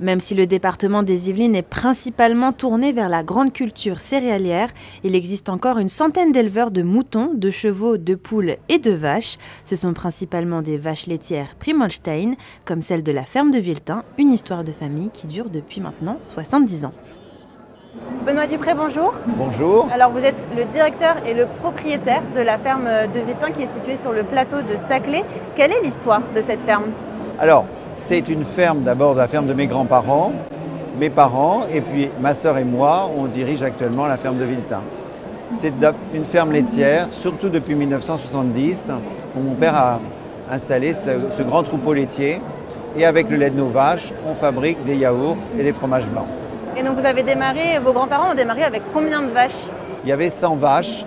Même si le département des Yvelines est principalement tourné vers la grande culture céréalière, il existe encore une centaine d'éleveurs de moutons, de chevaux, de poules et de vaches. Ce sont principalement des vaches laitières Primohlstein, comme celle de la ferme de Viltin, une histoire de famille qui dure depuis maintenant 70 ans. Benoît Dupré, bonjour. Bonjour. Alors vous êtes le directeur et le propriétaire de la ferme de Viltin qui est située sur le plateau de Saclay. Quelle est l'histoire de cette ferme? Alors, c'est une ferme, d'abord la ferme de mes grands-parents, mes parents, et puis ma sœur et moi, on dirige actuellement la ferme de Viltin. C'est une ferme laitière, surtout depuis 1970, où mon père a installé ce grand troupeau laitier. Et avec le lait de nos vaches, on fabrique des yaourts et des fromages blancs. Et donc vous avez démarré, vos grands-parents ont démarré avec combien de vaches? Il y avait 100 vaches.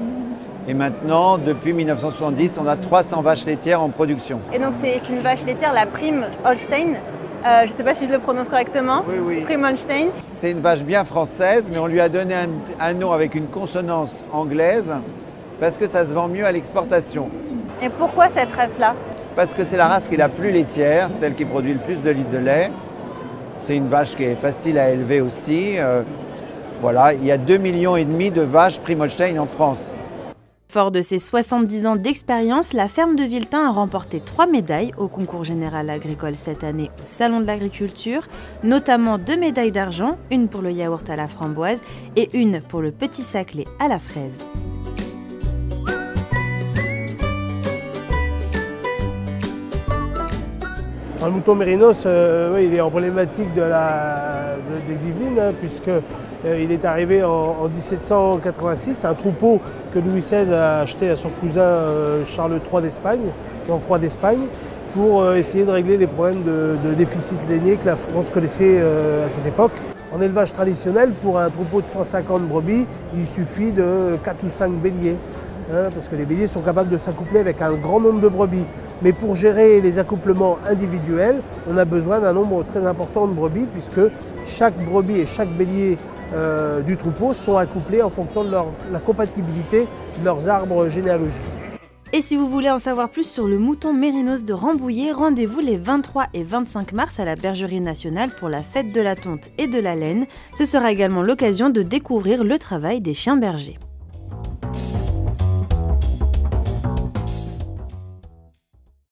Et maintenant, depuis 1970, on a 300 vaches laitières en production. Et donc c'est une vache laitière, la Primohlstein. Je ne sais pas si je le prononce correctement. Oui, oui. Primohlstein. C'est une vache bien française, mais on lui a donné un nom avec une consonance anglaise parce que ça se vend mieux à l'exportation. Et pourquoi cette race-là? Parce que c'est la race qui est la plus laitière, celle qui produit le plus de litres de lait. C'est une vache qui est facile à élever aussi. Voilà, il y a 2,5 millions de vaches Primohlstein en France. Fort de ses 70 ans d'expérience, la ferme de Viltin a remporté 3 médailles au concours général agricole cette année au Salon de l'Agriculture, notamment 2 médailles d'argent, une pour le yaourt à la framboise et une pour le petit Saclay à la fraise. Le mouton mérinos, oui, il est emblématique des Yvelines, hein, puisqu'il est arrivé en 1786, un troupeau que Louis XVI a acheté à son cousin Charles III d'Espagne, donc roi d'Espagne, pour essayer de régler les problèmes de déficit lainier que la France connaissait à cette époque. En élevage traditionnel, pour un troupeau de 150 brebis, il suffit de 4 ou 5 béliers. Parce que les béliers sont capables de s'accoupler avec un grand nombre de brebis. Mais pour gérer les accouplements individuels, on a besoin d'un nombre très important de brebis, puisque chaque brebis et chaque bélier du troupeau sont accouplés en fonction de la compatibilité de leurs arbres généalogiques. Et si vous voulez en savoir plus sur le mouton mérinos de Rambouillet, rendez-vous les 23 et 25 mars à la Bergerie nationale pour la fête de la tonte et de la laine. Ce sera également l'occasion de découvrir le travail des chiens bergers.